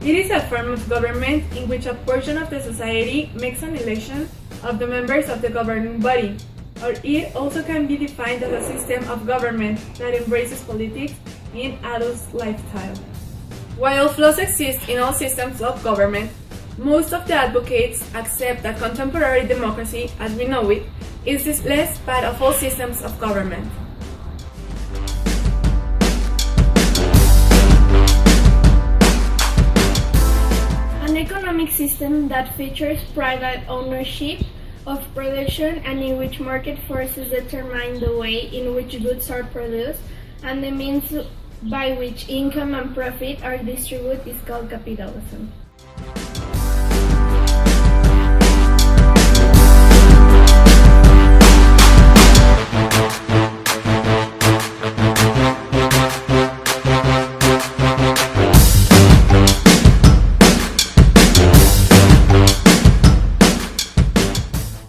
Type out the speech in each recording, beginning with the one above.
It is a form of government in which a portion of the society makes an election of the members of the governing body, or it also can be defined as a system of government that embraces politics in adult lifestyle. While flaws exist in all systems of government, most of the advocates accept that contemporary democracy, as we know it, is the less bad of all systems of government. An economic system that features private ownership of production and in which market forces determine the way in which goods are produced and the means by which income and profit are distributed is called capitalism.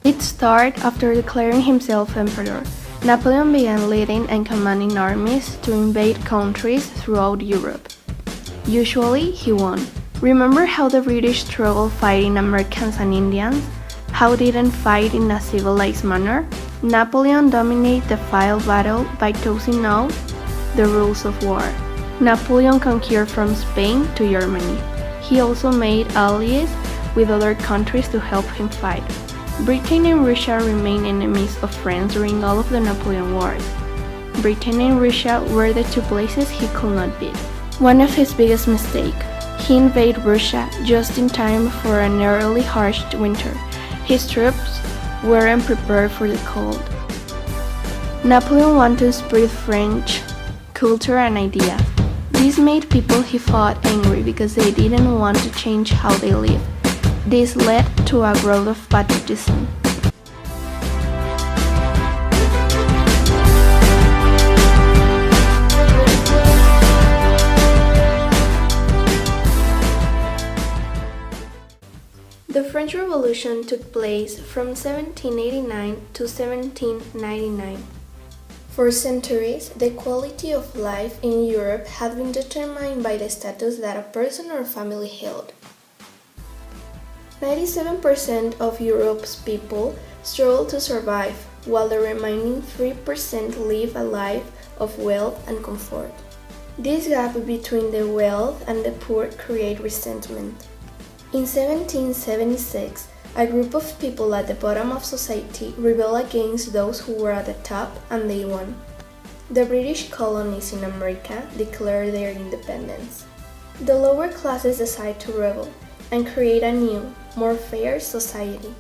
It started after declaring himself emperor. Napoleon began leading and commanding armies to invade countries throughout Europe. Usually, he won. Remember how the British struggled fighting Americans and Indians? How they didn't fight in a civilized manner? Napoleon dominated the final battle by tossing out the rules of war. Napoleon conquered from Spain to Germany. He also made allies with other countries to help him fight. Britain and Russia remained enemies of France during all of the Napoleon Wars. Britain and Russia were the two places he could not beat. One of his biggest mistakes, he invaded Russia just in time for an early harsh winter. His troops weren't prepared for the cold. Napoleon wanted to spread French culture and ideas. This made people he fought angry because they didn't want to change how they lived. This led to a growth of patriotism. The French Revolution took place from 1789 to 1799. For centuries, the quality of life in Europe had been determined by the status that a person or family held. 97% of Europe's people struggle to survive, while the remaining 3% live a life of wealth and comfort. This gap between the wealth and the poor creates resentment. In 1776, a group of people at the bottom of society rebelled against those who were at the top, and they won. The British colonies in America declared their independence. The lower classes decided to rebel and create a new, more fair society.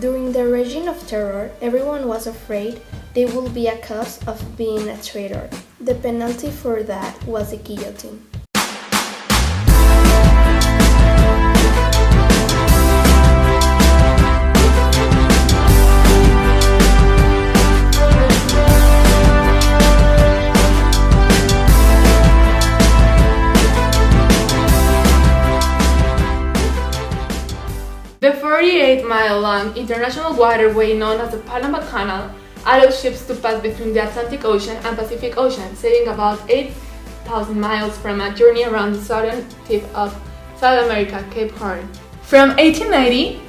During the Reign of Terror, everyone was afraid they would be accused of being a traitor. The penalty for that was the guillotine. The 48-mile-long international waterway known as the Panama Canal allows ships to pass between the Atlantic Ocean and Pacific Ocean, saving about 8,000 miles from a journey around the southern tip of South America, Cape Horn. From 1890,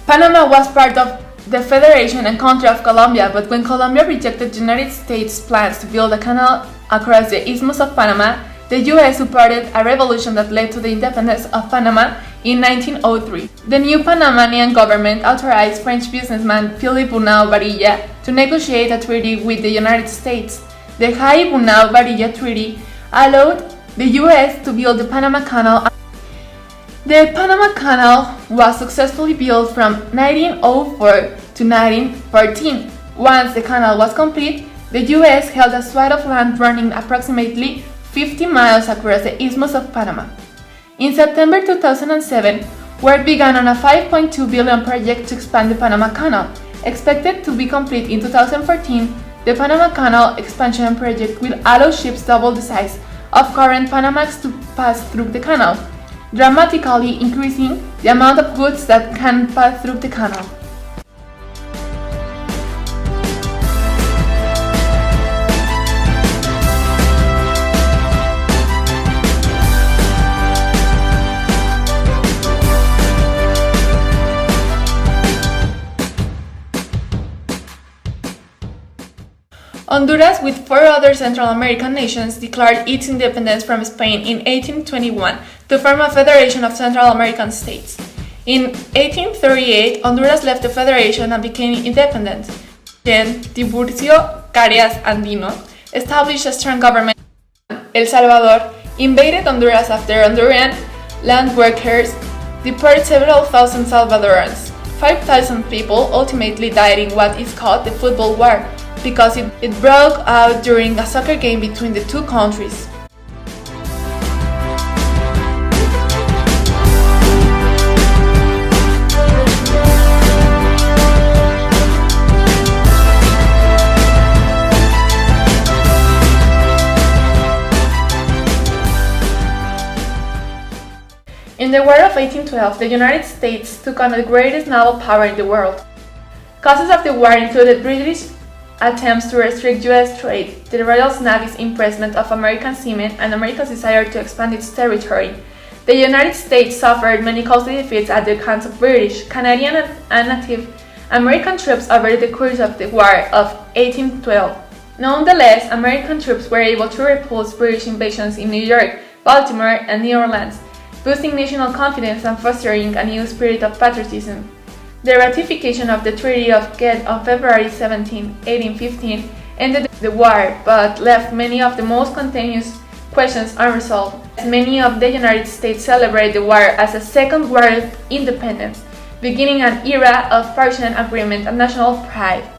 Panama was part of the Federation and country of Colombia, but when Colombia rejected the United States' plans to build a canal across the Isthmus of Panama, the U.S. supported a revolution that led to the independence of Panama in 1903. The new Panamanian government authorized French businessman Philippe Bunau Varilla to negotiate a treaty with the United States. The Bunau Varilla Treaty allowed the U.S. to build the Panama Canal. The Panama Canal was successfully built from 1904 to 1914. Once the canal was complete, the U.S. held a swath of land running approximately 50 miles across the Isthmus of Panama. In September 2007, work began on a $5.2 billion project to expand the Panama Canal. Expected to be complete in 2014, the Panama Canal Expansion project will allow ships double the size of current Panamax to pass through the canal, dramatically increasing the amount of goods that can pass through the canal. Honduras, with four other Central American nations, declared its independence from Spain in 1821 to form a federation of Central American states. In 1838, Honduras left the federation and became independent. Then, Tiburcio Carías Andino established a strong government. El Salvador invaded Honduras after Honduran land workers deported several thousand Salvadorans. 5,000 people ultimately died in what is called the Football War, because it broke out during a soccer game between the two countries. In the War of 1812, the United States took on the greatest naval power in the world. Causes of the war included British attempts to restrict U.S. trade, the Royal Navy's imprisonment of American seamen, and America's desire to expand its territory. The United States suffered many costly defeats at the hands of British, Canadian, and Native American troops over the course of the War of 1812. Nonetheless, American troops were able to repulse British invasions in New York, Baltimore, and New Orleans, boosting national confidence and fostering a new spirit of patriotism. The ratification of the Treaty of Ghent on February 17, 1815 ended the war, but left many of the most contentious questions unresolved. Many of the United States celebrate the war as a second war of independence, beginning an era of partisan agreement and national pride.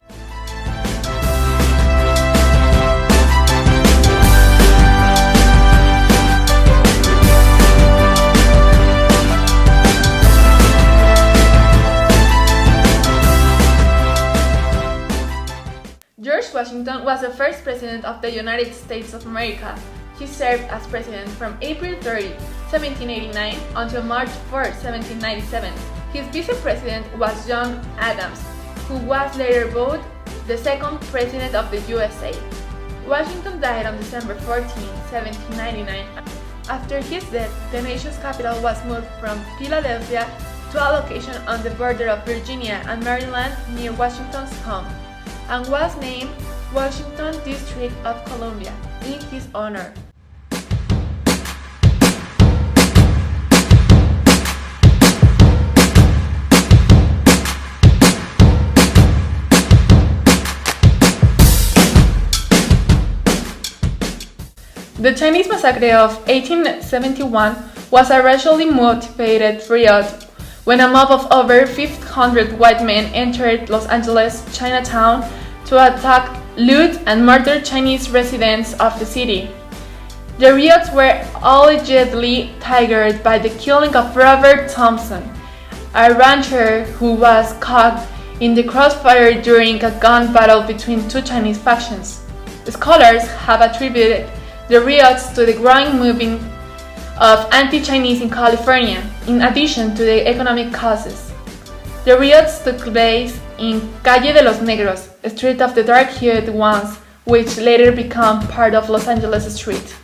George Washington was the first president of the United States of America. He served as president from April 30, 1789 until March 4, 1797. His vice-president was John Adams, who was later voted the second president of the USA. Washington died on December 14, 1799. After his death, the nation's capital was moved from Philadelphia to a location on the border of Virginia and Maryland near Washington's home, and was named Washington District of Columbia in his honor. The Chinese Massacre of 1871 was a racially motivated riot when a mob of over 500 white men entered Los Angeles' Chinatown to attack, loot, and murder Chinese residents of the city. The riots were allegedly triggered by the killing of Robert Thompson, a rancher who was caught in the crossfire during a gun battle between two Chinese factions. Scholars have attributed the riots to the growing movement of anti-Chinese in California, in addition to the economic causes. The riots took place in Calle de los Negros, a street of the dark-hued ones, which later became part of Los Angeles Street.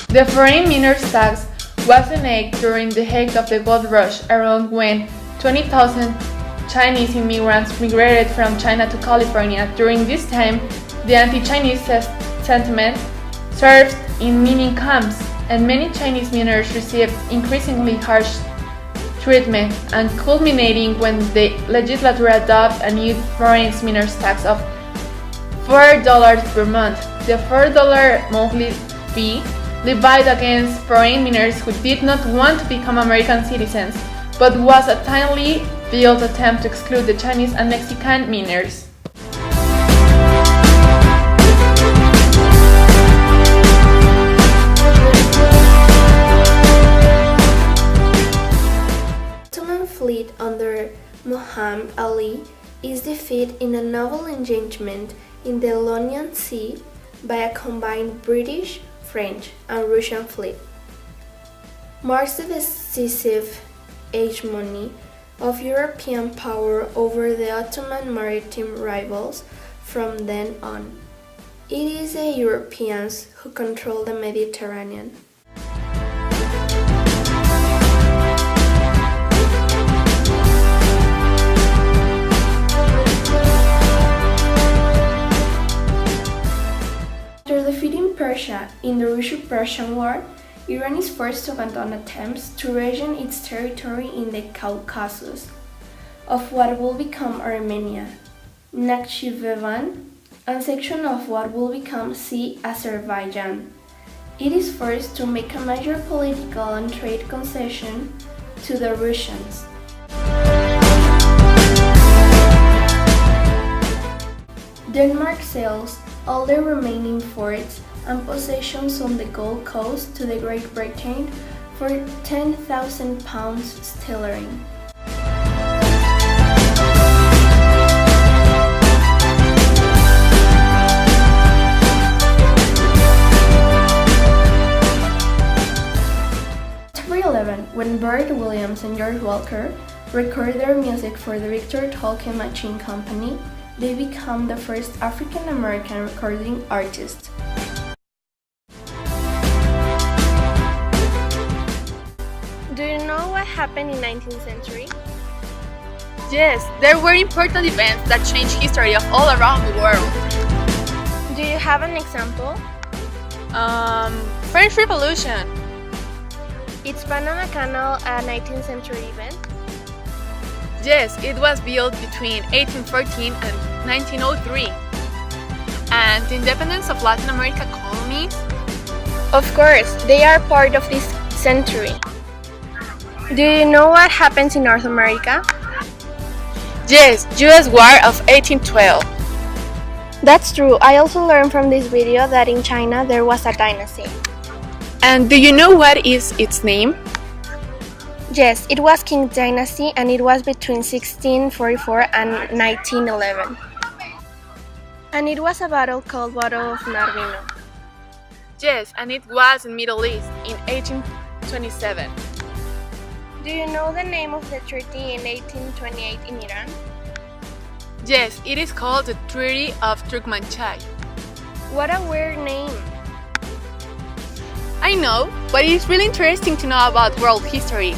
The foreign miners tax was enacted during the height of the gold rush, around when 20,000 Chinese immigrants migrated from China to California. During this time, the anti-Chinese sentiment surged in mining camps, and many Chinese miners received increasingly harsh treatment, and culminating when the legislature adopted a new foreign miners tax of $4 per month. The $4 monthly fee levied against foreign miners who did not want to become American citizens, but was a thinly veiled attempt to exclude the Chinese and Mexican miners. Ottoman fleet under Muhammad Ali is defeated in a naval engagement in the Ionian Sea by a combined British, French, and Russian fleet. Marks the decisive hegemony of European power over the Ottoman maritime rivals from then on. It is the Europeans who control the Mediterranean. After defeating Persia in the Russo-Persian War, Iran is forced to abandon attempts to regain its territory in the Caucasus of what will become Armenia, Nakhchivan, and section of what will become Azerbaijan. It is forced to make a major political and trade concession to the Russians. Denmark sells all the remaining forts and possessions on the Gold Coast to the Great Britain for £10,000 sterling. When Bert Williams and George Walker record their music for the Victor Talking Machine Company, they become the first African-American recording artists. Do you know what happened in the 19th century? Yes, there were important events that changed history of all around the world. Do you have an example? French Revolution. Is Panama Canal a 19th century event? Yes, it was built between 1814 and 1903. And the independence of Latin America colonies? Of course, they are part of this century. Do you know what happens in North America? Yes, US War of 1812. That's true. I also learned from this video that in China there was a dynasty. And do you know what is its name? Yes, it was Qing Dynasty and it was between 1644 and 1911. And it was a battle called Battle of Narvino. Yes, and it was in Middle East in 1827. Do you know the name of the treaty in 1828 in Iran? Yes, it is called the Treaty of Turkmenchai. What a weird name! I know, but it's really interesting to know about world history.